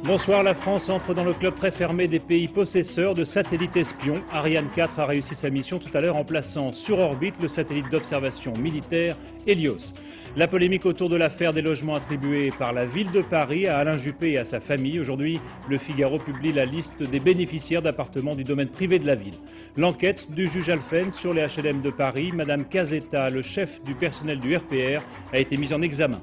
Bonsoir, la France entre dans le club très fermé des pays possesseurs de satellites espions. Ariane 4 a réussi sa mission tout à l'heure en plaçant sur orbite le satellite d'observation militaire Hélios. La polémique autour de l'affaire des logements attribués par la ville de Paris à Alain Juppé et à sa famille. Aujourd'hui, le Figaro publie la liste des bénéficiaires d'appartements du domaine privé de la ville. L'enquête du juge Alphen sur les HLM de Paris, Madame Casetta, le chef du personnel du RPR, a été mise en examen.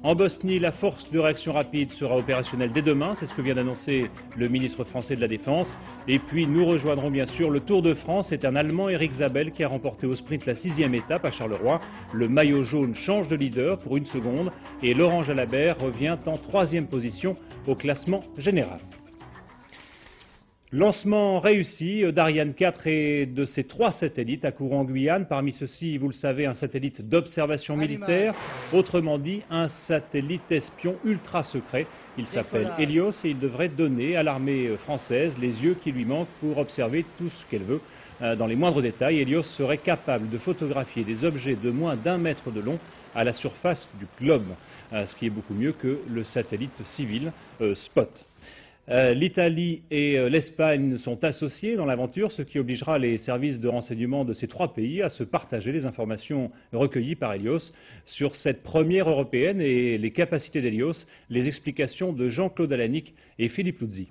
En Bosnie, la force de réaction rapide sera opérationnelle dès demain, c'est ce que vient d'annoncer le ministre français de la Défense. Et puis nous rejoindrons bien sûr le Tour de France, c'est un Allemand, Eric Zabel, qui a remporté au sprint la 6e étape à Charleroi. Le maillot jaune change de leader pour une seconde et Laurent Jalabert revient en 3e position au classement général. Lancement réussi d'Ariane 4 et de ses 3 satellites à Courant en Guyane. Parmi ceux-ci, vous le savez, un satellite d'observation militaire, autrement dit un satellite espion ultra secret. Il s'appelle Hélios et il devrait donner à l'armée française les yeux qui lui manquent pour observer tout ce qu'elle veut dans les moindres détails. Hélios serait capable de photographier des objets de moins d'1 mètre de long à la surface du globe, ce qui est beaucoup mieux que le satellite civil Spot. L'Italie et l'Espagne sont associés dans l'aventure, ce qui obligera les services de renseignement de ces 3 pays à se partager les informations recueillies par Hélios sur cette première européenne et les capacités d'Hélios. Les explications de Jean-Claude Alanic et Philippe Luzzi.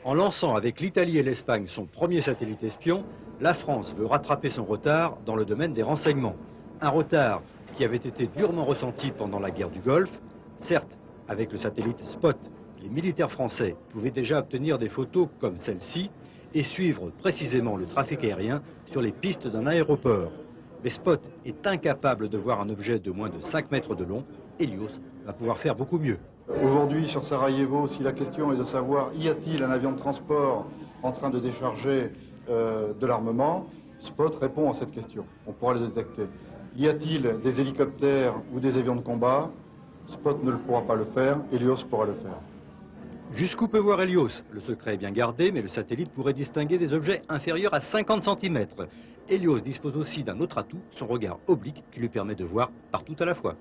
En lançant avec l'Italie et l'Espagne son premier satellite espion, la France veut rattraper son retard dans le domaine des renseignements. Un retard qui avait été durement ressenti pendant la guerre du Golfe. Certes, avec le satellite Spot, les militaires français pouvaient déjà obtenir des photos comme celle-ci et suivre précisément le trafic aérien sur les pistes d'un aéroport. Mais Spot est incapable de voir un objet de moins de 5 mètres de long. Hélios va pouvoir faire beaucoup mieux. Aujourd'hui, sur Sarajevo, si la question est de savoir y a-t-il un avion de transport en train de décharger de l'armement, Spot répond à cette question. On pourra le détecter. Y a-t-il des hélicoptères ou des avions de combat? Spot ne pourra pas le faire, Hélios pourra le faire. Jusqu'où peut voir Hélios? Le secret est bien gardé, mais le satellite pourrait distinguer des objets inférieurs à 50 cm. Hélios dispose aussi d'un autre atout, son regard oblique, qui lui permet de voir partout à la fois.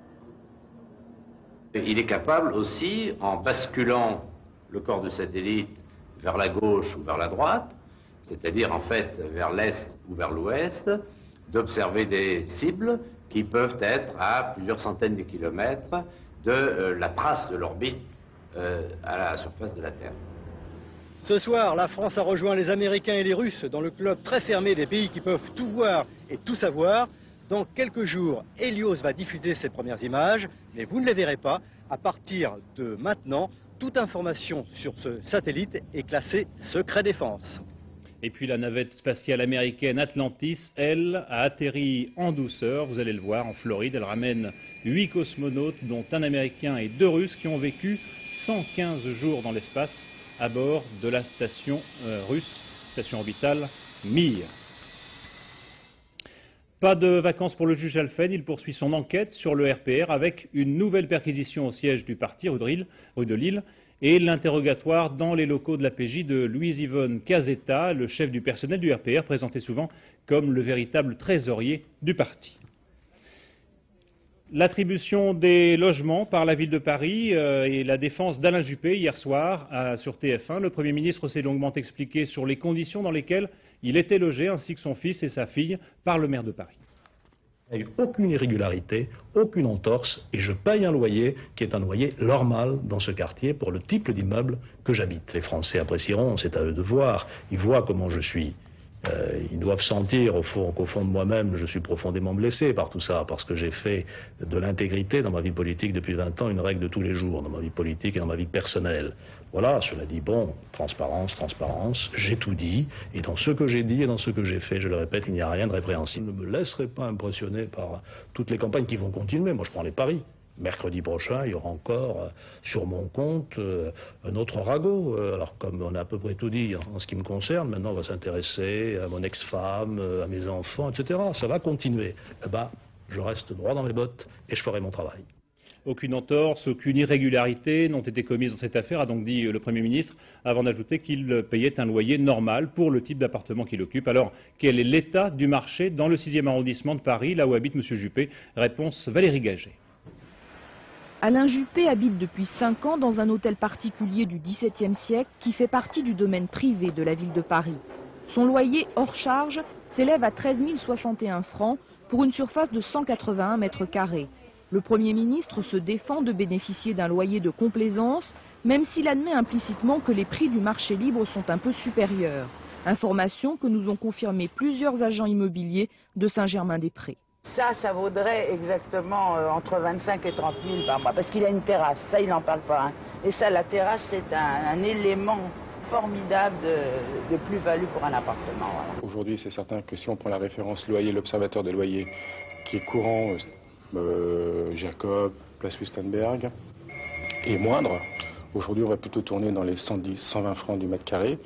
Il est capable aussi, en basculant le corps du satellite vers la gauche ou vers la droite, c'est-à-dire en fait vers l'est ou vers l'ouest, d'observer des cibles qui peuvent être à plusieurs centaines de kilomètres de la trace de l'orbite à la surface de la Terre. Ce soir, la France a rejoint les Américains et les Russes dans le club très fermé des pays qui peuvent tout voir et tout savoir. Dans quelques jours, Hélios va diffuser ses premières images, mais vous ne les verrez pas. À partir de maintenant, toute information sur ce satellite est classée secret défense. Et puis la navette spatiale américaine Atlantis, elle, a atterri en douceur, vous allez le voir, en Floride. Elle ramène 8 cosmonautes, dont un Américain et 2 Russes, qui ont vécu 115 jours dans l'espace à bord de la station russe, station orbitale Mir. Pas de vacances pour le juge Alphen, il poursuit son enquête sur le RPR avec une nouvelle perquisition au siège du parti, rue de Lille, et l'interrogatoire dans les locaux de la PJ de Louise-Yvonne Casetta, le chef du personnel du RPR, présenté souvent comme le véritable trésorier du parti. L'attribution des logements par la ville de Paris et la défense d'Alain Juppé hier soir sur TF1. Le Premier ministre s'est longuement expliqué sur les conditions dans lesquelles il était logé, ainsi que son fils et sa fille, par le maire de Paris. Il n'y a eu aucune irrégularité, aucune entorse, et je paye un loyer qui est un loyer normal dans ce quartier pour le type d'immeuble que j'habite. Les Français apprécieront, c'est à eux de voir. Ils voient comment je suis. Ils doivent sentir qu'au fond de moi-même, je suis profondément blessé par tout ça, parce que j'ai fait de l'intégrité dans ma vie politique depuis 20 ans une règle de tous les jours, dans ma vie politique et dans ma vie personnelle. Voilà, cela dit, bon, transparence, transparence, j'ai tout dit, et dans ce que j'ai dit et dans ce que j'ai fait, je le répète, il n'y a rien de répréhensible. Je ne me laisserai pas impressionner par toutes les campagnes qui vont continuer. Moi, je prends les paris. Mercredi prochain, il y aura encore sur mon compte un autre ragot. Alors comme on a à peu près tout dit en ce qui me concerne, maintenant on va s'intéresser à mon ex-femme, à mes enfants, etc. Ça va continuer. Eh ben, je reste droit dans mes bottes et je ferai mon travail. Aucune entorse, aucune irrégularité n'ont été commises dans cette affaire, a donc dit le Premier ministre, avant d'ajouter qu'il payait un loyer normal pour le type d'appartement qu'il occupe. Alors, quel est l'état du marché dans le 6e arrondissement de Paris, là où habite M. Juppé? Réponse Valérie Gagé. Alain Juppé habite depuis 5 ans dans un hôtel particulier du XVIIe siècle qui fait partie du domaine privé de la ville de Paris. Son loyer hors charge s'élève à 13 061 francs pour une surface de 181 mètres carrés. Le Premier ministre se défend de bénéficier d'un loyer de complaisance, même s'il admet implicitement que les prix du marché libre sont un peu supérieurs. Information que nous ont confirmé plusieurs agents immobiliers de Saint-Germain-des-Prés. Ça vaudrait exactement entre 25 et 30 000 par mois, parce qu'il a une terrasse, ça il n'en parle pas. Hein. Et ça, la terrasse, c'est un élément formidable de plus-value pour un appartement. Voilà. Aujourd'hui, c'est certain que si on prend la référence loyer, l'observateur des loyers, qui est courant, Jacob, place Wüstenberg, est moindre. Aujourd'hui, on va plutôt tourner dans les 110, 120 francs du mètre carré.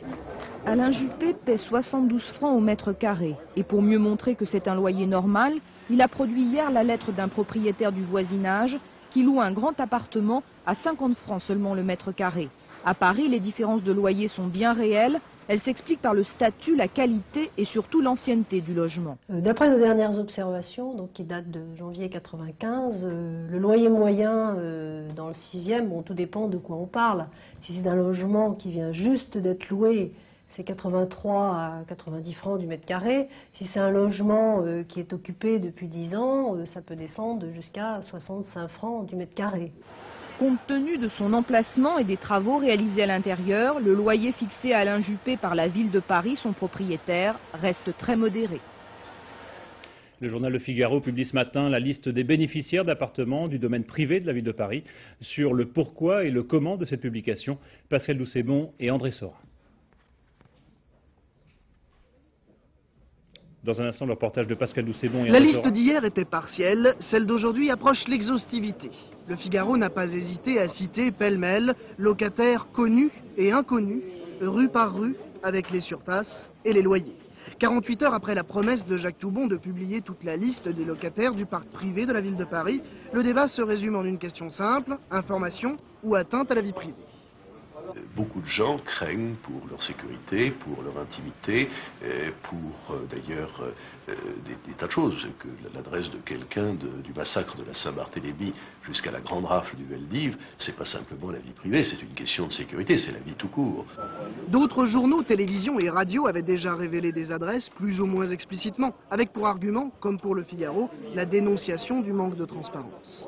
Alain Juppé paie 72 francs au mètre carré. Et pour mieux montrer que c'est un loyer normal, il a produit hier la lettre d'un propriétaire du voisinage qui loue un grand appartement à 50 francs seulement le mètre carré. À Paris, les différences de loyer sont bien réelles. Elles s'expliquent par le statut, la qualité et surtout l'ancienneté du logement. D'après nos dernières observations, donc qui datent de janvier 1995, le loyer moyen dans le 6e, bon, tout dépend de quoi on parle. Si c'est un logement qui vient juste d'être loué, c'est 83 à 90 francs du mètre carré. Si c'est un logement qui est occupé depuis 10 ans, ça peut descendre jusqu'à 65 francs du mètre carré. Compte tenu de son emplacement et des travaux réalisés à l'intérieur, le loyer fixé à Alain Juppé par la ville de Paris, son propriétaire, reste très modéré. Le journal Le Figaro publie ce matin la liste des bénéficiaires d'appartements du domaine privé de la ville de Paris. Sur le pourquoi et le comment de cette publication, Pascal Doucet-Bon et André Sorin. Dans un instant, le reportage de Pascal Doucet-Bon et La André liste Sorin. d'hier était partielle, celle d'aujourd'hui approche l'exhaustivité. Le Figaro n'a pas hésité à citer pêle-mêle locataires connus et inconnus, rue par rue, avec les surfaces et les loyers. 48 heures après la promesse de Jacques Toubon de publier toute la liste des locataires du parc privé de la ville de Paris, le débat se résume en une question simple, information ou atteinte à la vie privée. Beaucoup de gens craignent pour leur sécurité, pour leur intimité, pour d'ailleurs des tas de choses. Que l'adresse de quelqu'un du massacre de la Saint-Barthélemy jusqu'à la grande rafle du Veldiv, c'est pas simplement la vie privée, c'est une question de sécurité, c'est la vie tout court. D'autres journaux, télévisions et radios avaient déjà révélé des adresses plus ou moins explicitement, avec pour argument, comme pour le Figaro, la dénonciation du manque de transparence.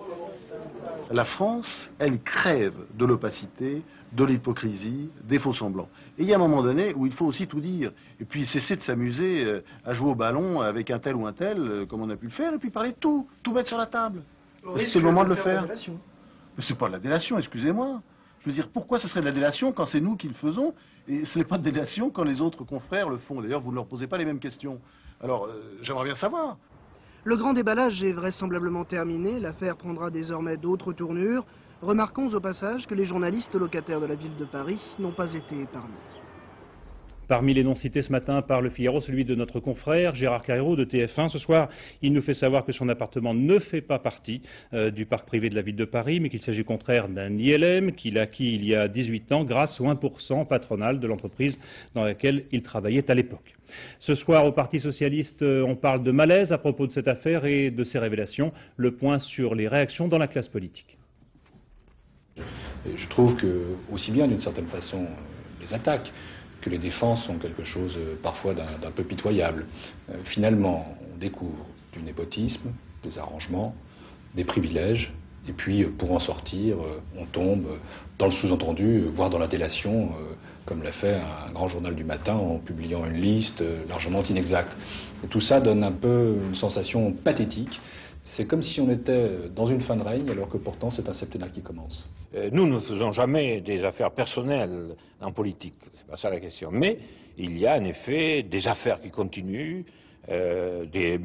La France, elle crève de l'opacité, de l'hypocrisie, des faux-semblants. Et il y a un moment donné où il faut aussi tout dire. Et puis cesser de s'amuser à jouer au ballon avec un tel ou un tel, comme on a pu le faire, et puis parler de tout mettre sur la table. C'est le moment de le faire. Mais c'est pas de la délation, excusez-moi. Je veux dire, pourquoi ce serait de la délation quand c'est nous qui le faisons, et ce n'est pas de délation quand les autres confrères le font. D'ailleurs, vous ne leur posez pas les mêmes questions. Alors, j'aimerais bien savoir. Le grand déballage est vraisemblablement terminé, l'affaire prendra désormais d'autres tournures. Remarquons au passage que les journalistes locataires de la ville de Paris n'ont pas été épargnés. Parmi les noms cités ce matin par Le Figaro, celui de notre confrère Gérard Carreiro de TF1. Ce soir, il nous fait savoir que son appartement ne fait pas partie du parc privé de la ville de Paris, mais qu'il s'agit au contraire d'un ILM qu'il a acquis il y a 18 ans grâce au 1% patronal de l'entreprise dans laquelle il travaillait à l'époque. Ce soir, au Parti socialiste, on parle de malaise à propos de cette affaire et de ses révélations. Le point sur les réactions dans la classe politique. Je trouve que, aussi bien d'une certaine façon, les attaques que les défenses sont quelque chose parfois d'un peu pitoyable. Finalement, on découvre du népotisme, des arrangements, des privilèges, et puis pour en sortir, on tombe dans le sous-entendu, voire dans la délation, comme l'a fait un grand journal du matin en publiant une liste largement inexacte. Et tout ça donne un peu une sensation pathétique. C'est comme si on était dans une fin de règne, alors que pourtant c'est un septennat qui commence. Nous ne faisons jamais des affaires personnelles en politique, c'est pas ça la question. Mais il y a en effet des affaires qui continuent, des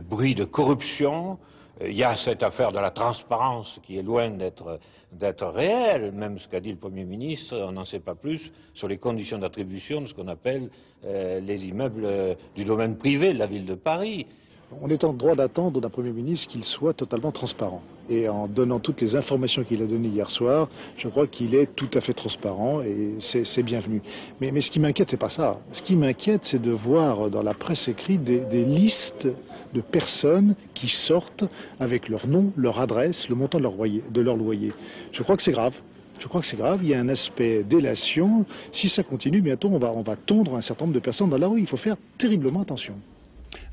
bruits de corruption. Il y a cette affaire de la transparence qui est loin d'être réelle. Même ce qu'a dit le Premier ministre, on n'en sait pas plus sur les conditions d'attribution de ce qu'on appelle les immeubles du domaine privé de la ville de Paris. On est en droit d'attendre d'un Premier ministre qu'il soit totalement transparent. Et en donnant toutes les informations qu'il a données hier soir, je crois qu'il est tout à fait transparent et c'est bienvenu. Mais ce qui m'inquiète, c'est pas ça. Ce qui m'inquiète, c'est de voir dans la presse écrite des listes de personnes qui sortent avec leur nom, leur adresse, le montant de leur loyer. Je crois que c'est grave. Je crois que c'est grave, il y a un aspect délation. Si ça continue, bientôt on va tondre un certain nombre de personnes dans la rue. Il faut faire terriblement attention.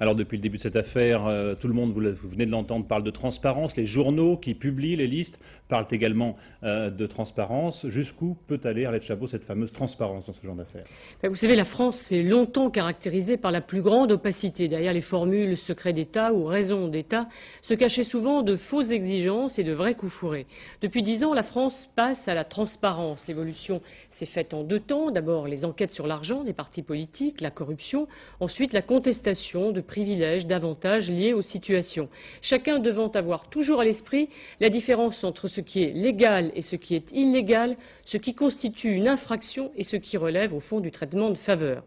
Alors depuis le début de cette affaire, tout le monde, vous venez de l'entendre, parle de transparence. Les journaux qui publient les listes parlent également de transparence. Jusqu'où peut aller, Arlette Chabot, cette fameuse transparence dans ce genre d'affaires? Vous savez, la France s'est longtemps caractérisée par la plus grande opacité. Derrière les formules secret d'État ou raison d'État se cachaient souvent de fausses exigences et de vrais coups fourrés. Depuis 10 ans, la France passe à la transparence. L'évolution s'est faite en 2 temps. D'abord, les enquêtes sur l'argent des partis politiques, la corruption. Ensuite, la contestation de privilèges, d'avantages liés aux situations. Chacun devant avoir toujours à l'esprit la différence entre ce qui est légal et ce qui est illégal, ce qui constitue une infraction et ce qui relève au fond du traitement de faveur.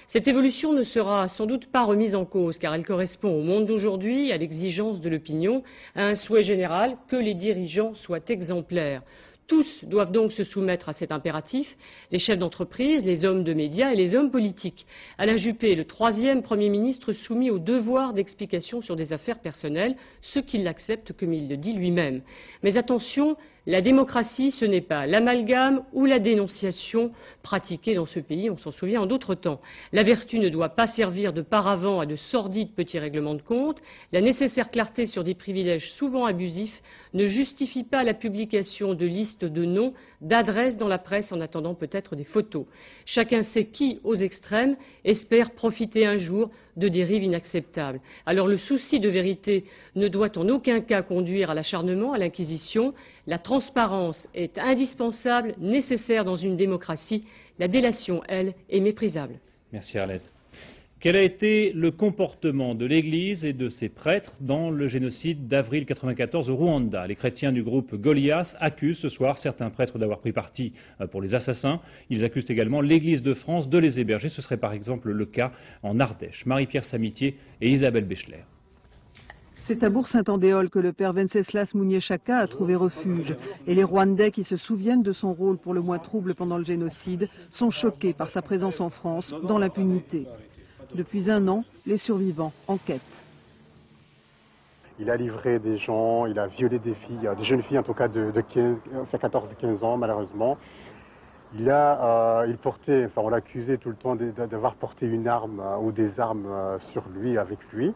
Cette évolution ne sera sans doute pas remise en cause car elle correspond au monde d'aujourd'hui, à l'exigence de l'opinion, à un souhait général que les dirigeants soient exemplaires. Tous doivent donc se soumettre à cet impératif, les chefs d'entreprise, les hommes de médias et les hommes politiques. Alain Juppé, le 3e Premier ministre soumis au devoir d'explication sur des affaires personnelles, ce qu'il accepte comme il le dit lui-même. Mais attention, la démocratie, ce n'est pas l'amalgame ou la dénonciation pratiquée dans ce pays, on s'en souvient en d'autres temps. La vertu ne doit pas servir de paravent à de sordides petits règlements de compte. La nécessaire clarté sur des privilèges souvent abusifs ne justifie pas la publication de listes de noms, d'adresses dans la presse en attendant peut-être des photos. Chacun sait qui, aux extrêmes, espère profiter un jour de dérives inacceptables. Alors le souci de vérité ne doit en aucun cas conduire à l'acharnement, à l'inquisition. La transparence est indispensable, nécessaire dans une démocratie. La délation, elle, est méprisable. Merci Arlette. Quel a été le comportement de l'Église et de ses prêtres dans le génocide d'avril 1994 au Rwanda? Les chrétiens du groupe Goliath accusent ce soir certains prêtres d'avoir pris parti pour les assassins. Ils accusent également l'Église de France de les héberger. Ce serait par exemple le cas en Ardèche. Marie-Pierre Samitier et Isabelle Béchler. C'est à Bourg-Saint-Andéol que le père Venceslas Munyeshaka a trouvé refuge. Et les Rwandais qui se souviennent de son rôle pour le mois trouble pendant le génocide sont choqués par sa présence en France dans l'impunité. Depuis 1 an, les survivants enquêtent. Il a livré des gens, il a violé des filles, des jeunes filles en tout cas de 14-15 ans malheureusement. Il portait, enfin on l'accusait tout le temps d'avoir porté une arme ou des armes sur lui, avec lui.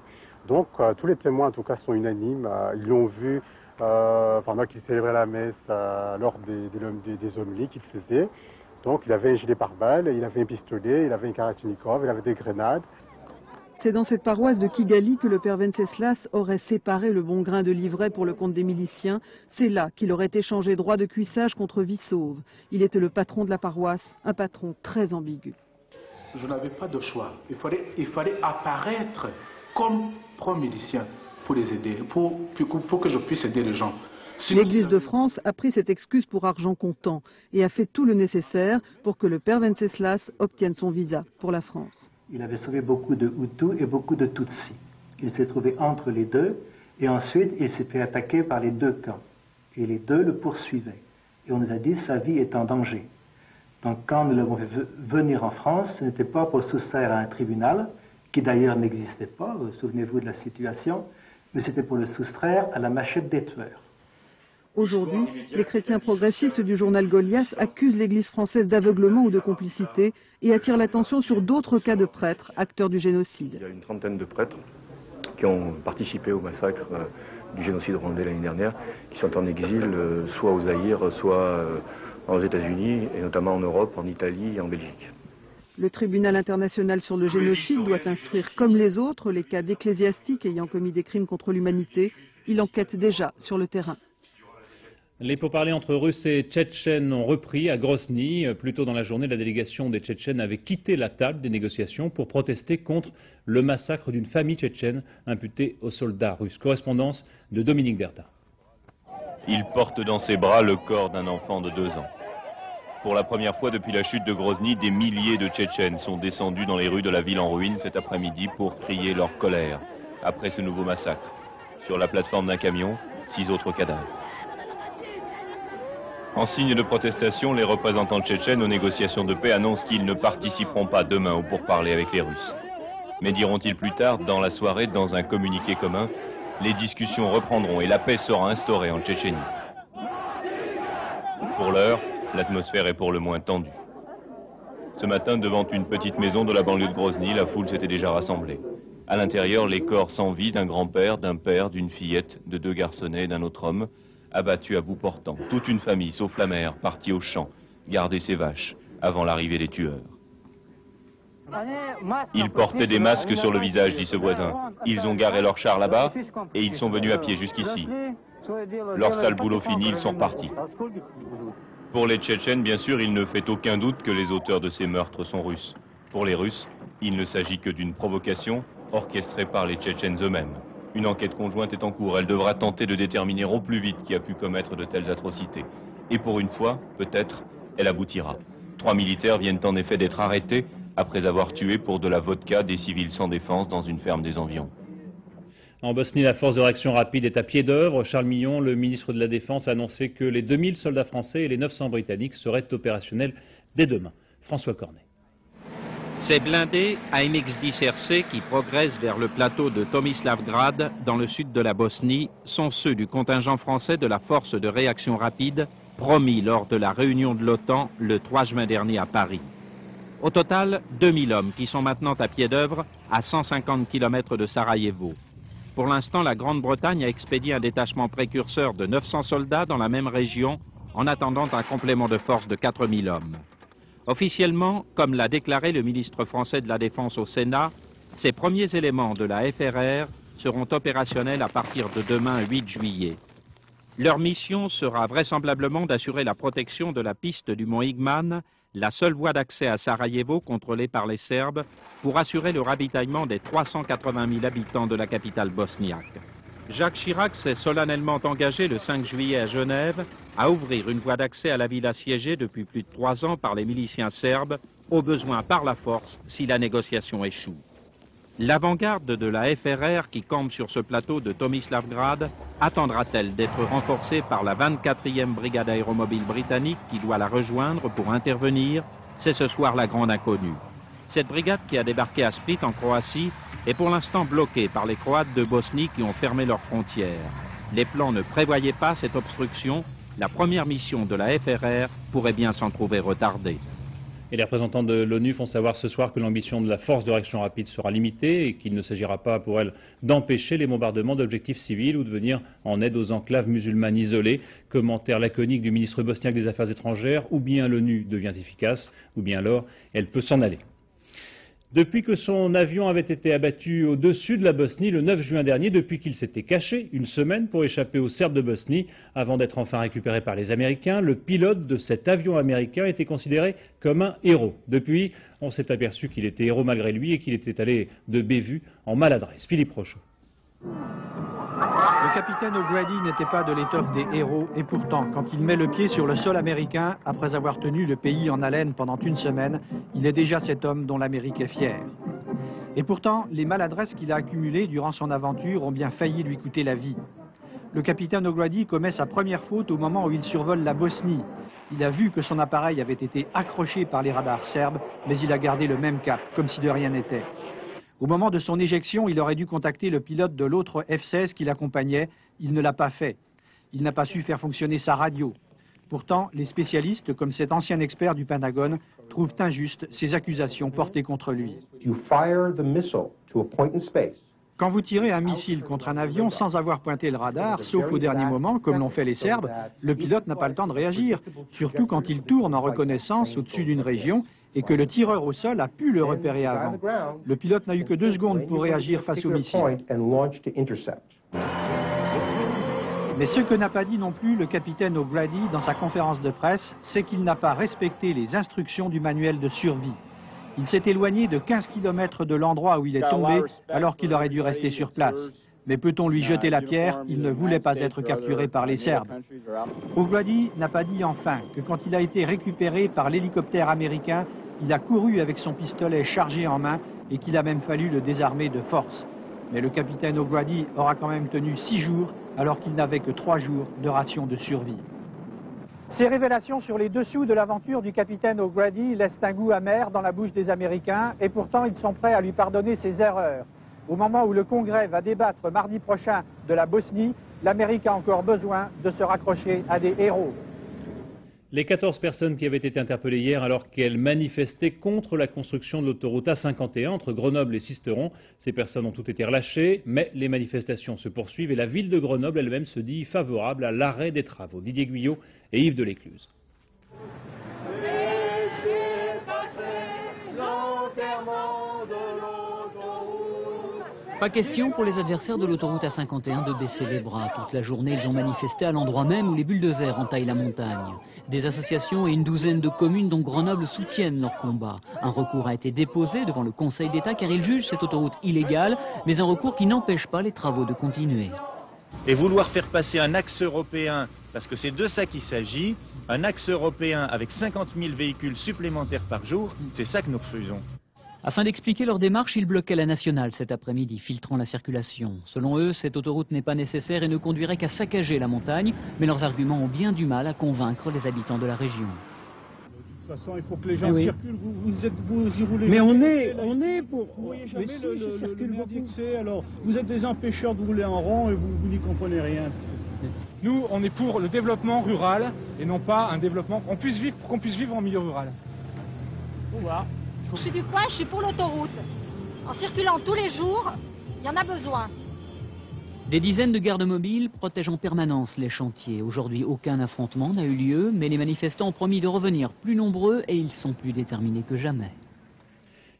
Donc tous les témoins en tout cas sont unanimes, ils l'ont vu pendant qu'il célébrait la messe lors des homélies qu'il faisait. Donc il avait un gilet pare-balles, il avait un pistolet, il avait un Kalachnikov, il avait des grenades. C'est dans cette paroisse de Kigali que le père Venceslas aurait séparé le bon grain de l'ivraie pour le compte des miliciens. C'est là qu'il aurait échangé droit de cuissage contre vie sauve. Il était le patron de la paroisse, un patron très ambigu. Je n'avais pas de choix. Il fallait apparaître comme pro-milicien pour les aider, pour que je puisse aider les gens. L'Église de France a pris cette excuse pour argent comptant et a fait tout le nécessaire pour que le père Venceslas obtienne son visa pour la France. Il avait sauvé beaucoup de Hutus et beaucoup de Tutsis. Il s'est trouvé entre les deux et ensuite il s'est fait attaquer par les 2 camps. Et les 2 le poursuivaient. Et on nous a dit sa vie est en danger. Donc quand nous l'avons fait venir en France, ce n'était pas pour le soustraire à un tribunal, qui d'ailleurs n'existait pas, souvenez-vous de la situation, mais c'était pour le soustraire à la machette des tueurs. Aujourd'hui, les chrétiens progressistes du journal Goliath accusent l'Église française d'aveuglement ou de complicité et attirent l'attention sur d'autres cas de prêtres, acteurs du génocide. Il y a une trentaine de prêtres qui ont participé au massacre du génocide rwandais l'année dernière, qui sont en exil soit au Zaïre, soit aux États-Unis, et notamment en Europe, en Italie et en Belgique. Le tribunal international sur le génocide doit instruire comme les autres les cas d'ecclésiastiques ayant commis des crimes contre l'humanité. Il enquête déjà sur le terrain. Les pourparlers entre Russes et Tchétchènes ont repris à Grozny. Plus tôt dans la journée, la délégation des Tchétchènes avait quitté la table des négociations pour protester contre le massacre d'une famille tchétchène imputée aux soldats russes. Correspondance de Dominique Bertha. Il porte dans ses bras le corps d'un enfant de 2 ans. Pour la première fois depuis la chute de Grozny, des milliers de Tchétchènes sont descendus dans les rues de la ville en ruine cet après-midi pour crier leur colère. après ce nouveau massacre. Sur la plateforme d'un camion, 6 autres cadavres. En signe de protestation, les représentants tchétchènes aux négociations de paix annoncent qu'ils ne participeront pas demain aux pourparlers avec les Russes. Mais diront-ils plus tard, dans la soirée, dans un communiqué commun, les discussions reprendront et la paix sera instaurée en Tchétchénie. Pour l'heure, l'atmosphère est pour le moins tendue. Ce matin, devant une petite maison de la banlieue de Grozny, la foule s'était déjà rassemblée. À l'intérieur, les corps sans vie d'un grand-père, d'un père, d'une fillette, de 2 garçonnets et d'un autre homme, abattus à bout portant. Toute une famille, sauf la mère, partie au champ, garder ses vaches, avant l'arrivée des tueurs. Ils portaient des masques sur le visage, dit ce voisin. Ils ont garé leur char là-bas et ils sont venus à pied jusqu'ici. Leur sale boulot fini, ils sont repartis. Pour les Tchétchènes, bien sûr, il ne fait aucun doute que les auteurs de ces meurtres sont russes. Pour les Russes, il ne s'agit que d'une provocation orchestrée par les Tchétchènes eux-mêmes. Une enquête conjointe est en cours. Elle devra tenter de déterminer au plus vite qui a pu commettre de telles atrocités. Et pour une fois, peut-être, elle aboutira. 3 militaires viennent en effet d'être arrêtés après avoir tué pour de la vodka des civils sans défense dans une ferme des environs. En Bosnie, la force de réaction rapide est à pied d'œuvre. Charles Millon, le ministre de la Défense, a annoncé que les 2000 soldats français et les 900 britanniques seraient opérationnels dès demain. François Cornet. Ces blindés AMX-10 RC qui progressent vers le plateau de Tomislavgrad, dans le sud de la Bosnie, sont ceux du contingent français de la force de réaction rapide, promis lors de la réunion de l'OTAN le 3 juin dernier à Paris. Au total, 2000 hommes qui sont maintenant à pied d'œuvre à 150 km de Sarajevo. Pour l'instant, la Grande-Bretagne a expédié un détachement précurseur de 900 soldats dans la même région, en attendant un complément de force de 4000 hommes. Officiellement, comme l'a déclaré le ministre français de la Défense au Sénat, ces premiers éléments de la FRR seront opérationnels à partir de demain 8 juillet. Leur mission sera vraisemblablement d'assurer la protection de la piste du mont Igman, la seule voie d'accès à Sarajevo contrôlée par les Serbes, pour assurer le ravitaillement des 380 000 habitants de la capitale bosniaque. Jacques Chirac s'est solennellement engagé le 5 juillet à Genève à ouvrir une voie d'accès à la ville assiégée depuis plus de 3 ans par les miliciens serbes, au besoin par la force si la négociation échoue. L'avant-garde de la FRR qui campe sur ce plateau de Tomislavgrad attendra-t-elle d'être renforcée par la 24e brigade aéromobile britannique qui doit la rejoindre pour intervenir? C'est ce soir la grande inconnue. Cette brigade qui a débarqué à Split en Croatie est pour l'instant bloquée par les Croates de Bosnie qui ont fermé leurs frontières. Les plans ne prévoyaient pas cette obstruction. La première mission de la FRR pourrait bien s'en trouver retardée. Et les représentants de l'ONU font savoir ce soir que l'ambition de la force de réaction rapide sera limitée et qu'il ne s'agira pas pour elle d'empêcher les bombardements d'objectifs civils ou de venir en aide aux enclaves musulmanes isolées. Commentaire laconique du ministre bosniaque des Affaires étrangères, ou bien l'ONU devient efficace, ou bien alors elle peut s'en aller. Depuis que son avion avait été abattu au-dessus de la Bosnie le 9 juin dernier, depuis qu'il s'était caché une semaine pour échapper aux Serbes de Bosnie, avant d'être enfin récupéré par les Américains, le pilote de cet avion américain était considéré comme un héros. Depuis, on s'est aperçu qu'il était héros malgré lui et qu'il était allé de bévue en maladresse. Philippe Rochaud. Le capitaine O'Grady n'était pas de l'étoffe des héros et pourtant, quand il met le pied sur le sol américain, après avoir tenu le pays en haleine pendant une semaine, il est déjà cet homme dont l'Amérique est fière. Et pourtant, les maladresses qu'il a accumulées durant son aventure ont bien failli lui coûter la vie. Le capitaine O'Grady commet sa première faute au moment où il survole la Bosnie. Il a vu que son appareil avait été accroché par les radars serbes, mais il a gardé le même cap, comme si de rien n'était. Au moment de son éjection, il aurait dû contacter le pilote de l'autre F-16 qui l'accompagnait. Il ne l'a pas fait. Il n'a pas su faire fonctionner sa radio. Pourtant, les spécialistes, comme cet ancien expert du Pentagone, trouvent injustes ces accusations portées contre lui. Quand vous tirez un missile contre un avion sans avoir pointé le radar, sauf au dernier moment, comme l'ont fait les Serbes, le pilote n'a pas le temps de réagir, surtout quand il tourne en reconnaissance au-dessus d'une région et que le tireur au sol a pu le repérer avant. Le pilote n'a eu que 2 secondes pour réagir face au missile. Mais ce que n'a pas dit non plus le capitaine O'Grady dans sa conférence de presse, c'est qu'il n'a pas respecté les instructions du manuel de survie. Il s'est éloigné de 15 km de l'endroit où il est tombé alors qu'il aurait dû rester sur place. Mais peut-on lui jeter la pierre? Il ne voulait pas être capturé par les Serbes. O'Grady n'a pas dit enfin que quand il a été récupéré par l'hélicoptère américain, il a couru avec son pistolet chargé en main et qu'il a même fallu le désarmer de force. Mais le capitaine O'Grady aura quand même tenu 6 jours alors qu'il n'avait que 3 jours de ration de survie. Ces révélations sur les dessous de l'aventure du capitaine O'Grady laissent un goût amer dans la bouche des Américains et pourtant ils sont prêts à lui pardonner ses erreurs. Au moment où le Congrès va débattre mardi prochain de la Bosnie, l'Amérique a encore besoin de se raccrocher à des héros. Les 14 personnes qui avaient été interpellées hier alors qu'elles manifestaient contre la construction de l'autoroute A51 entre Grenoble et Sisteron. Ces personnes ont toutes été relâchées, mais les manifestations se poursuivent et la ville de Grenoble elle-même se dit favorable à l'arrêt des travaux. Didier Guyot et Yves Delécluse. Pas question pour les adversaires de l'autoroute A51 de baisser les bras. Toute la journée, ils ont manifesté à l'endroit même où les bulldozers entaillent la montagne. Des associations et une douzaine de communes dont Grenoble soutiennent leur combat. Un recours a été déposé devant le Conseil d'État car il juge cette autoroute illégale, mais un recours qui n'empêche pas les travaux de continuer. Et vouloir faire passer un axe européen, parce que c'est de ça qu'il s'agit, un axe européen avec 50 000 véhicules supplémentaires par jour, c'est ça que nous refusons. Afin d'expliquer leur démarche, ils bloquaient la nationale cet après-midi, filtrant la circulation. Selon eux, cette autoroute n'est pas nécessaire et ne conduirait qu'à saccager la montagne, mais leurs arguments ont bien du mal à convaincre les habitants de la région. De toute façon, il faut que les gens circulent. Vous y roulez. Mais on est pour. Vous voyez jamais le merdier. Alors, vous êtes des empêcheurs de rouler en rond et vous n'y comprenez rien. Nous, on est pour le développement rural et non pas un développement pour qu'on puisse vivre en milieu rural. Voilà. Je suis du coin, je suis pour l'autoroute. En circulant tous les jours, il y en a besoin. Des dizaines de gardes mobiles protègent en permanence les chantiers. Aujourd'hui, aucun affrontement n'a eu lieu, mais les manifestants ont promis de revenir plus nombreux et ils sont plus déterminés que jamais.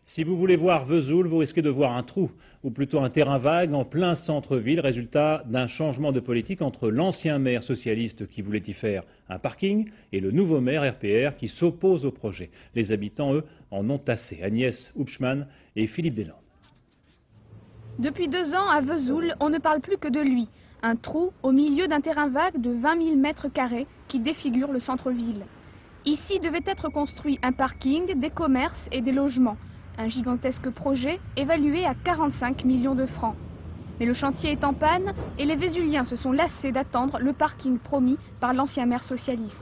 Si vous voulez voir Vesoul, vous risquez de voir un trou, ou plutôt un terrain vague en plein centre-ville, résultat d'un changement de politique entre l'ancien maire socialiste qui voulait y faire un parking et le nouveau maire RPR qui s'oppose au projet. Les habitants, eux, en ont assez. Agnès Hupschmann et Philippe Deslandes. Depuis 2 ans, à Vesoul, on ne parle plus que de lui. Un trou au milieu d'un terrain vague de 20 000 mètres carrés qui défigure le centre-ville. Ici devait être construit un parking, des commerces et des logements. Un gigantesque projet évalué à 45 millions de francs. Mais le chantier est en panne et les Vésuliens se sont lassés d'attendre le parking promis par l'ancien maire socialiste.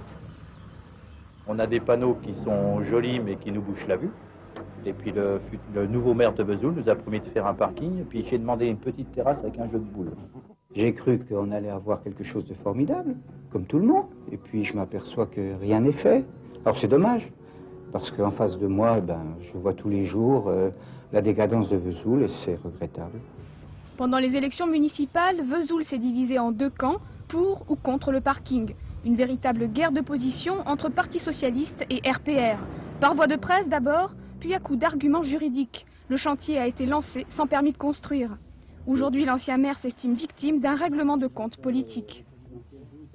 On a des panneaux qui sont jolis mais qui nous bouchent la vue. Et puis le nouveau maire de Vesoul nous a promis de faire un parking. Puis j'ai demandé une petite terrasse avec un jeu de boules. J'ai cru qu'on allait avoir quelque chose de formidable, comme tout le monde. Et puis je m'aperçois que rien n'est fait. Alors c'est dommage. Parce qu'en face de moi, je vois tous les jours la décadence de Vesoul et c'est regrettable. Pendant les élections municipales, Vesoul s'est divisé en 2 camps, pour ou contre le parking. Une véritable guerre de position entre Parti socialiste et RPR. Par voie de presse d'abord, puis à coup d'arguments juridiques. Le chantier a été lancé sans permis de construire. Aujourd'hui, l'ancien maire s'estime victime d'un règlement de compte politique.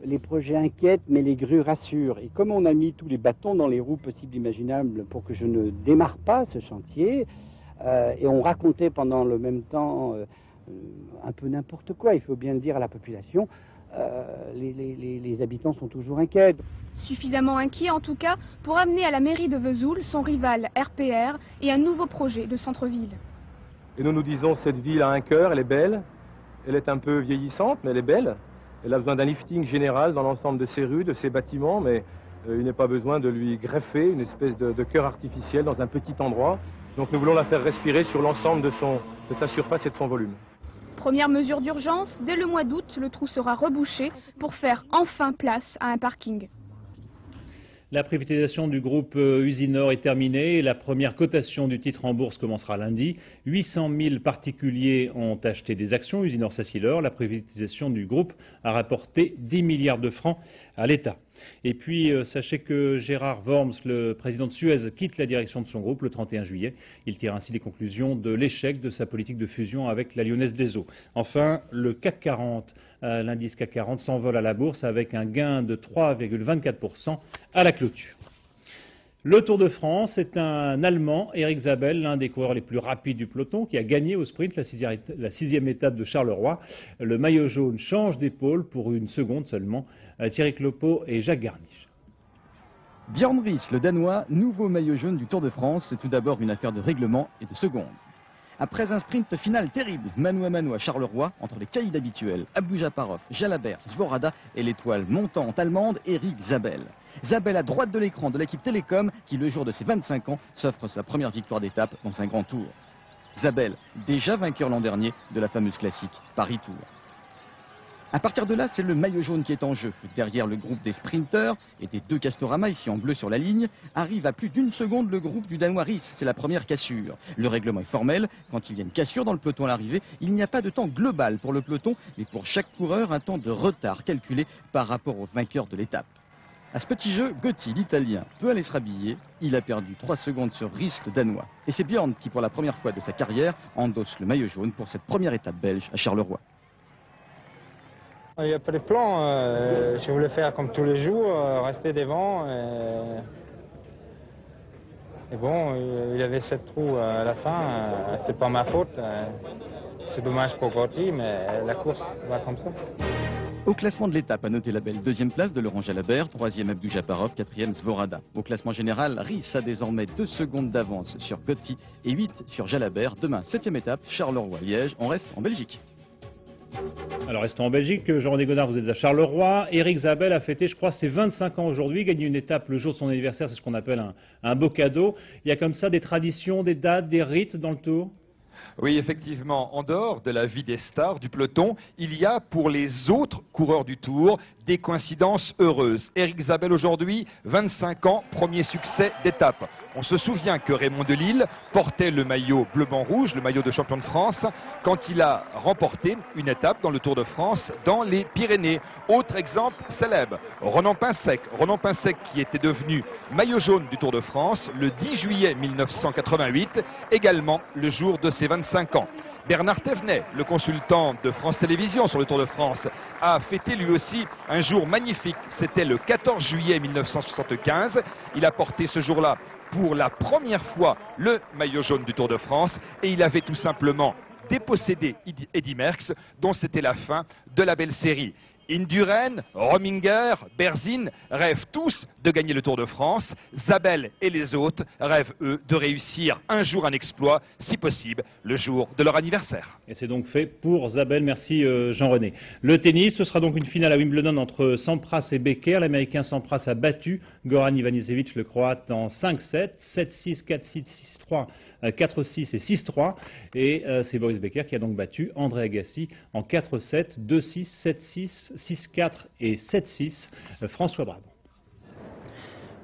Les projets inquiètent, mais les grues rassurent. Et comme on a mis tous les bâtons dans les roues possibles imaginables pour que je ne démarre pas ce chantier, et on racontait pendant le même temps un peu n'importe quoi, il faut bien le dire à la population, les habitants sont toujours inquiets. Suffisamment inquiets en tout cas pour amener à la mairie de Vesoul son rival RPR et un nouveau projet de centre-ville. Et nous disons cette ville a un cœur, elle est belle, elle est un peu vieillissante, mais elle est belle. Elle a besoin d'un lifting général dans l'ensemble de ses rues, de ses bâtiments, mais il n'est pas besoin de lui greffer une espèce de cœur artificiel dans un petit endroit. Donc nous voulons la faire respirer sur l'ensemble de sa surface et de son volume. Première mesure d'urgence, dès le mois d'août, le trou sera rebouché pour faire enfin place à un parking. La privatisation du groupe Usinor est terminée et la première cotation du titre en bourse commencera lundi. 800 000 particuliers ont acheté des actions Usinor-Sacilor. La privatisation du groupe a rapporté 10 milliards de francs à l'État. Et puis, sachez que Gérard Worms, le président de Suez, quitte la direction de son groupe le 31 juillet. Il tire ainsi les conclusions de l'échec de sa politique de fusion avec la Lyonnaise des Eaux. Enfin, le CAC 40, l'indice CAC 40 s'envole à la bourse avec un gain de 3,24% à la clôture. Le Tour de France, c'est un Allemand, Eric Zabel, l'un des coureurs les plus rapides du peloton, qui a gagné au sprint la 6e étape de Charleroi. Le maillot jaune change d'épaule pour une seconde seulement. Thierry Clopo et Jacques Garniche. Björn Ries, le Danois, nouveau maillot jaune du Tour de France, c'est tout d'abord une affaire de règlement et de secondes. Après un sprint final terrible, mano à mano à Charleroi, entre les caïds habituels, Abdou Japarov, Jalabert, Zvorada et l'étoile montante allemande Erik Zabel. Zabel à droite de l'écran de l'équipe Télécom qui, le jour de ses 25 ans, s'offre sa première victoire d'étape dans un grand tour. Zabel, déjà vainqueur l'an dernier de la fameuse classique Paris-Tours. À partir de là, c'est le maillot jaune qui est en jeu. Derrière le groupe des sprinteurs et des deux Castorama ici en bleu sur la ligne, arrive à plus d'une seconde le groupe du Danois Riis. C'est la première cassure. Le règlement est formel. Quand il y a une cassure dans le peloton à l'arrivée, il n'y a pas de temps global pour le peloton, mais pour chaque coureur, un temps de retard calculé par rapport au vainqueur de l'étape. À ce petit jeu, Gotti, l'Italien, peut aller se rhabiller. Il a perdu 3 secondes sur Riis, le Danois. Et c'est Björn qui, pour la première fois de sa carrière, endosse le maillot jaune pour cette première étape belge à Charleroi. Il n'y a pas de plan, je voulais faire comme tous les jours, rester devant. Et bon, il avait 7 trous à la fin, c'est pas ma faute. C'est dommage pour Gotti, mais la course va comme ça. Au classement de l'étape, à noter la belle deuxième place de Laurent Jalabert, troisième Abdou Japarov, quatrième Zvorada. Au classement général, Riis a désormais 2 secondes d'avance sur Gotti et 8 sur Jalabert. Demain, 7e étape, Charleroi-Liège, on reste en Belgique. Alors restons en Belgique, Jean-René Godard, vous êtes à Charleroi. Erik Zabel a fêté, je crois, ses 25 ans aujourd'hui, gagné une étape le jour de son anniversaire, c'est ce qu'on appelle un beau cadeau. Il y a comme ça des traditions, des dates, des rites dans le Tour? Oui, effectivement, en dehors de la vie des stars du peloton, il y a pour les autres coureurs du Tour des coïncidences heureuses. Erik Zabel aujourd'hui, 25 ans, premier succès d'étape. On se souvient que Raymond Delille portait le maillot bleu-blanc-rouge, le maillot de champion de France, quand il a remporté une étape dans le Tour de France dans les Pyrénées. Autre exemple célèbre, Ronan Pinsec. Ronan Pinsec qui était devenu maillot jaune du Tour de France le 10 juillet 1988, également le jour de ses 25 ans. Bernard Thévenet, le consultant de France Télévisions sur le Tour de France, a fêté lui aussi un jour magnifique. C'était le 14 juillet 1975. Il a porté ce jour-là pour la première fois le maillot jaune du Tour de France et il avait tout simplement dépossédé Eddy Merckx, dont c'était la fin de la belle série. Indurain, Rominger, Berzin rêvent tous de gagner le Tour de France. Zabel et les autres rêvent, eux, de réussir un jour un exploit, si possible, le jour de leur anniversaire. Et c'est donc fait pour Zabel. Merci Jean-René. Le tennis, ce sera donc une finale à Wimbledon entre Sampras et Becker. L'Américain Sampras a battu Goran Ivanisevic, le Croate, en 5-7, 7-6, 4-6, 6-3, 4-6 et 6-3. Et c'est Boris Becker qui a donc battu André Agassi en 4-7, 2-6, 7-6, 6-4 et 7-6, François Brabant.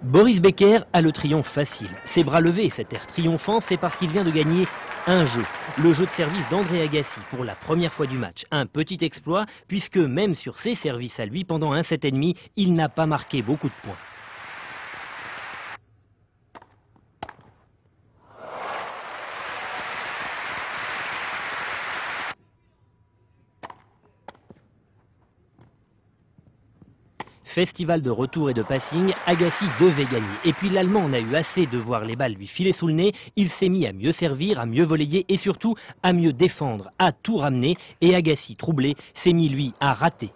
Boris Becker a le triomphe facile. Ses bras levés et cet air triomphant, c'est parce qu'il vient de gagner un jeu. Le jeu de service d'André Agassi pour la première fois du match. Un petit exploit puisque même sur ses services à lui, pendant un set et demi, il n'a pas marqué beaucoup de points. Festival de retour et de passing, Agassi devait gagner. Et puis l'Allemand en a eu assez de voir les balles lui filer sous le nez. Il s'est mis à mieux servir, à mieux voler et surtout à mieux défendre, à tout ramener. Et Agassi, troublé, s'est mis lui à rater.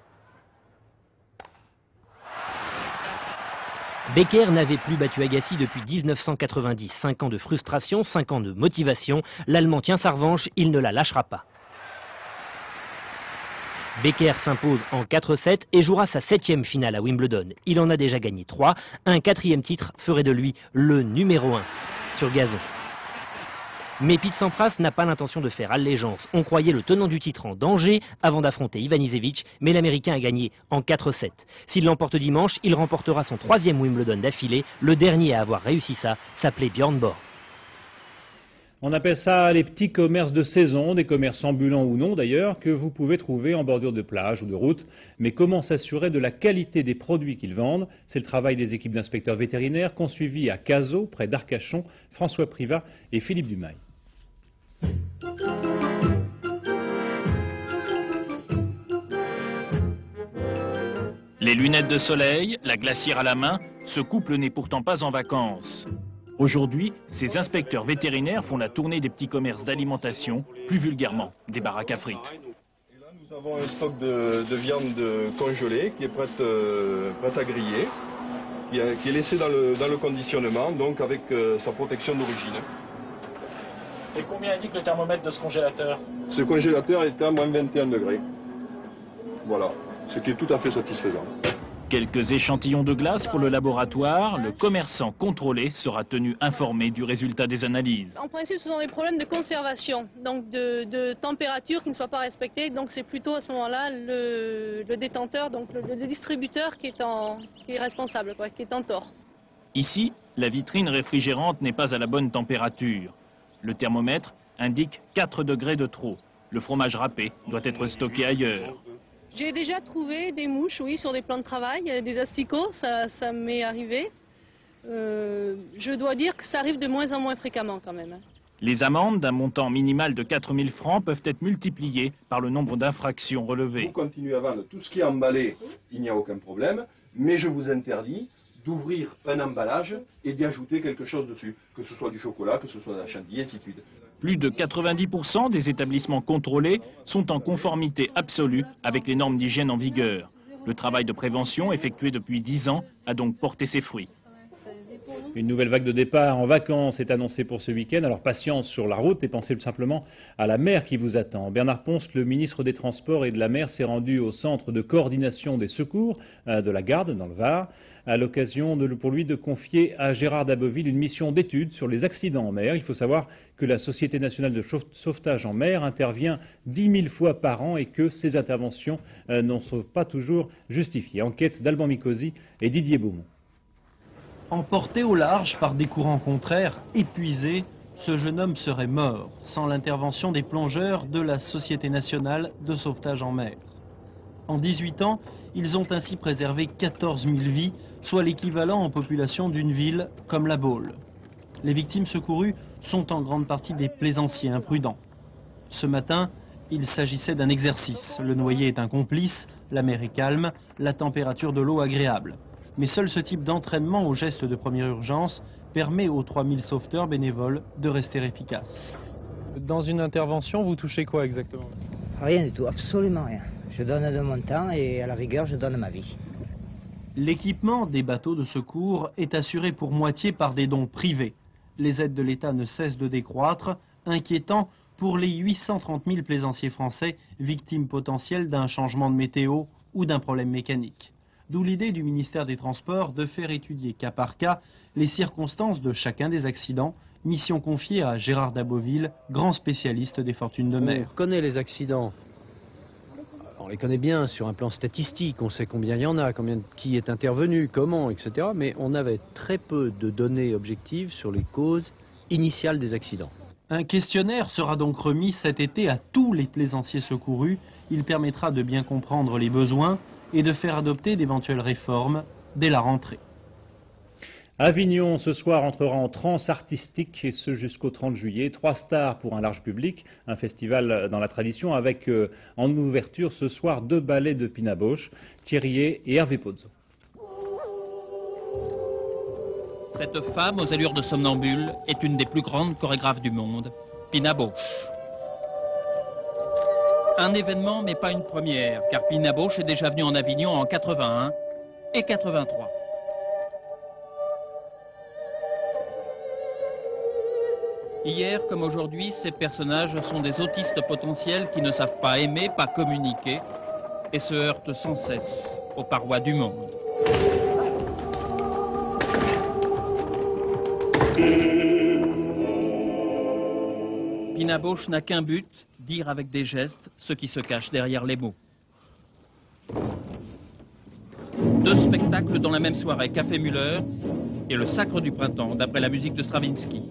Becker n'avait plus battu Agassi depuis 1990. 5 ans de frustration, 5 ans de motivation. L'Allemand tient sa revanche, il ne la lâchera pas. Becker s'impose en 4-7 et jouera sa 7e finale à Wimbledon. Il en a déjà gagné 3. Un 4e titre ferait de lui le numéro 1 sur gazon. Mais Pete Sampras n'a pas l'intention de faire allégeance. On croyait le tenant du titre en danger avant d'affronter Ivanisevic, mais l'Américain a gagné en 4-7. S'il l'emporte dimanche, il remportera son 3e Wimbledon d'affilée. Le dernier à avoir réussi ça s'appelait Björn Borg. On appelle ça les petits commerces de saison, des commerces ambulants ou non d'ailleurs, que vous pouvez trouver en bordure de plage ou de route. Mais comment s'assurer de la qualité des produits qu'ils vendent? C'est le travail des équipes d'inspecteurs vétérinaires qu'ont suivi à Cazaux, près d'Arcachon, François Privat et Philippe Dumail. Les lunettes de soleil, la glacière à la main, ce couple n'est pourtant pas en vacances. Aujourd'hui, ces inspecteurs vétérinaires font la tournée des petits commerces d'alimentation, plus vulgairement, des baraques à frites. Nous avons un stock de viande congelée qui est prête à griller, qui est laissée dans le conditionnement, donc avec sa protection d'origine. Et combien indique le thermomètre de ce congélateur? Ce congélateur est à moins 21 degrés. Voilà, ce qui est tout à fait satisfaisant. Quelques échantillons de glace pour le laboratoire. Le commerçant contrôlé sera tenu informé du résultat des analyses. En principe, ce sont des problèmes de conservation, donc de température qui ne soit pas respectée. Donc c'est plutôt à ce moment-là le détenteur, donc le distributeur qui est responsable, quoi, qui est en tort. Ici, la vitrine réfrigérante n'est pas à la bonne température. Le thermomètre indique 4 degrés de trop. Le fromage râpé doit être stocké ailleurs. J'ai déjà trouvé des mouches, oui, sur des plans de travail, des asticots, ça m'est arrivé. Je dois dire que ça arrive de moins en moins fréquemment quand même. Les amendes d'un montant minimal de 4 000 francs peuvent être multipliées par le nombre d'infractions relevées. Vous continuez à vendre tout ce qui est emballé, il n'y a aucun problème, mais je vous interdis d'ouvrir un emballage et d'y ajouter quelque chose dessus, que ce soit du chocolat, que ce soit de la chantilly, ainsi de suite. Plus de 90% des établissements contrôlés sont en conformité absolue avec les normes d'hygiène en vigueur. Le travail de prévention effectué depuis 10 ans a donc porté ses fruits. Une nouvelle vague de départ en vacances est annoncée pour ce week-end. Alors patience sur la route et pensez simplement à la mer qui vous attend. Bernard Ponce, le ministre des Transports et de la Mer, s'est rendu au centre de coordination des secours de la Garde, dans le Var, à l'occasion pour lui de confier à Gérard Daboville une mission d'étude sur les accidents en mer. Il faut savoir que la Société nationale de sauvetage en mer intervient 10 000 fois par an et que ces interventions n'en sont pas toujours justifiées. Enquête d'Alban Mikosi et Didier Beaumont. Emporté au large par des courants contraires, épuisé, ce jeune homme serait mort sans l'intervention des plongeurs de la Société nationale de sauvetage en mer. En 18 ans, ils ont ainsi préservé 14 000 vies, soit l'équivalent en population d'une ville comme La Baule. Les victimes secourues sont en grande partie des plaisanciers imprudents. Ce matin, il s'agissait d'un exercice. Le noyé est un complice, la mer est calme, la température de l'eau agréable. Mais seul ce type d'entraînement aux gestes de première urgence permet aux 3000 sauveteurs bénévoles de rester efficaces. Dans une intervention, vous touchez quoi exactement? Rien du tout, absolument rien. Je donne de mon temps et à la rigueur, je donne ma vie. L'équipement des bateaux de secours est assuré pour moitié par des dons privés. Les aides de l'État ne cessent de décroître, inquiétant pour les 830 000 plaisanciers français victimes potentielles d'un changement de météo ou d'un problème mécanique. D'où l'idée du ministère des Transports de faire étudier cas par cas les circonstances de chacun des accidents, mission confiée à Gérard Daboville, grand spécialiste des fortunes de mer. On connaît les accidents, on les connaît bien sur un plan statistique, on sait combien il y en a, qui est intervenu, comment, etc. Mais on avait très peu de données objectives sur les causes initiales des accidents. Un questionnaire sera donc remis cet été à tous les plaisanciers secourus. Il permettra de bien comprendre les besoins et de faire adopter d'éventuelles réformes dès la rentrée. Avignon, ce soir, entrera en transe artistique, et ce jusqu'au 30 juillet. 3 stars pour un large public, un festival dans la tradition, avec en ouverture ce soir 2 ballets de Pina Bausch, Thierry et Hervé Pozzo. Cette femme aux allures de somnambule est une des plus grandes chorégraphes du monde, Pina Bausch. Un événement, mais pas une première, car Pina Bausch est déjà venue en Avignon en 81 et 83. Hier comme aujourd'hui, ces personnages sont des autistes potentiels qui ne savent pas aimer, pas communiquer, et se heurtent sans cesse aux parois du monde. Pina Bausch n'a qu'un but, dire avec des gestes ce qui se cache derrière les mots. 2 spectacles dans la même soirée, Café Müller et le Sacre du Printemps, d'après la musique de Stravinsky.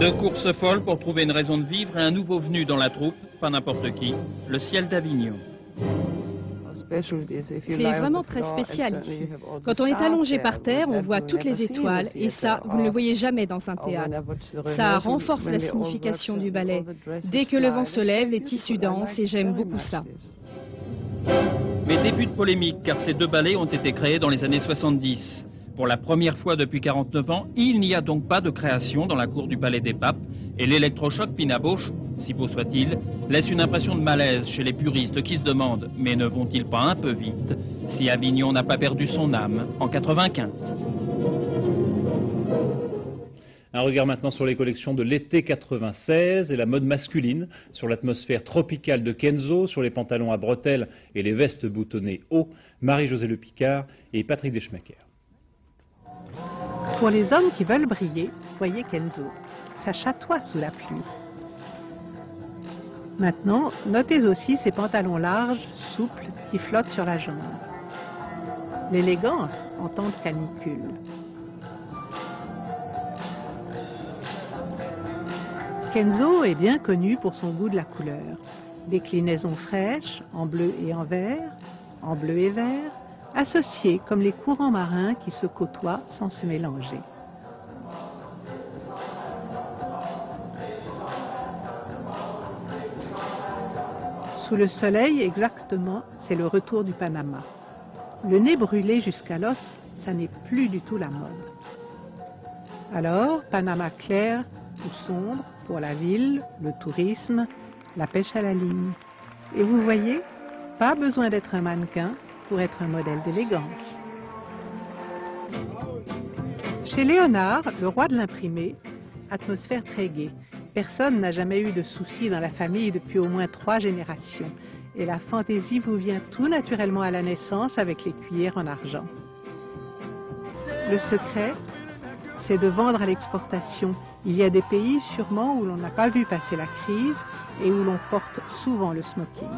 Deux courses folles pour trouver une raison de vivre et un nouveau venu dans la troupe, pas n'importe qui, le ciel d'Avignon. C'est vraiment très spécial ici. Quand on est allongé par terre, on voit toutes les étoiles et ça, vous ne le voyez jamais dans un théâtre. Ça renforce la signification du ballet. Dès que le vent se lève, les tissus dansent et j'aime beaucoup ça. Mais début de polémique, car ces 2 ballets ont été créés dans les années 70. Pour la première fois depuis 49 ans, il n'y a donc pas de création dans la cour du Palais des Papes, Et l'électrochoc Pinaboche, si beau soit-il, laisse une impression de malaise chez les puristes qui se demandent, mais ne vont-ils pas un peu vite, si Avignon n'a pas perdu son âme en 95? Un regard maintenant sur les collections de l'été 96 et la mode masculine, sur l'atmosphère tropicale de Kenzo, sur les pantalons à bretelles et les vestes boutonnées haut. Marie-Josée Le Picard et Patrick Deschmaker. Pour les hommes qui veulent briller, voyez Kenzo. Ça chatoie sous la pluie. Maintenant, notez aussi ces pantalons larges, souples, qui flottent sur la jambe. L'élégance en temps de canicule. Kenzo est bien connu pour son goût de la couleur. Déclinaisons fraîches, en bleu et en vert, en bleu et vert, associés comme les courants marins qui se côtoient sans se mélanger. Sous le soleil, exactement, c'est le retour du Panama. Le nez brûlé jusqu'à l'os, ça n'est plus du tout la mode. Alors, Panama clair ou sombre pour la ville, le tourisme, la pêche à la ligne. Et vous voyez, pas besoin d'être un mannequin pour être un modèle d'élégance. Chez Léonard, le roi de l'imprimé, atmosphère très gaie. Personne n'a jamais eu de soucis dans la famille depuis au moins 3 générations. Et la fantaisie vous vient tout naturellement à la naissance avec les cuillères en argent. Le secret, c'est de vendre à l'exportation. Il y a des pays sûrement où l'on n'a pas vu passer la crise et où l'on porte souvent le smoking.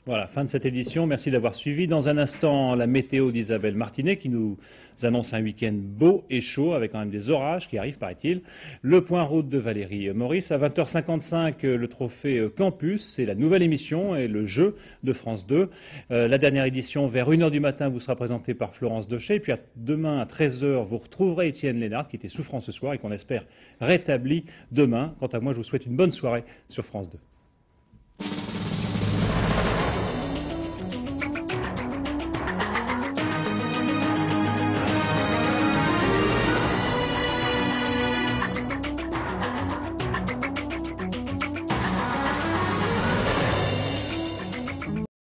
Voilà, fin de cette édition. Merci d'avoir suivi. Dans un instant, la météo d'Isabelle Martinet qui nous annonce un week-end beau et chaud avec quand même des orages qui arrivent, paraît-il. Le point route de Valérie Maurice. À 20h55, le trophée Campus. C'est la nouvelle émission et le jeu de France 2. La dernière édition, vers 1h du matin, vous sera présentée par Florence Dochet. Et puis demain, à 13h, vous retrouverez Étienne Lénard qui était souffrant ce soir et qu'on espère rétabli demain. Quant à moi, je vous souhaite une bonne soirée sur France 2.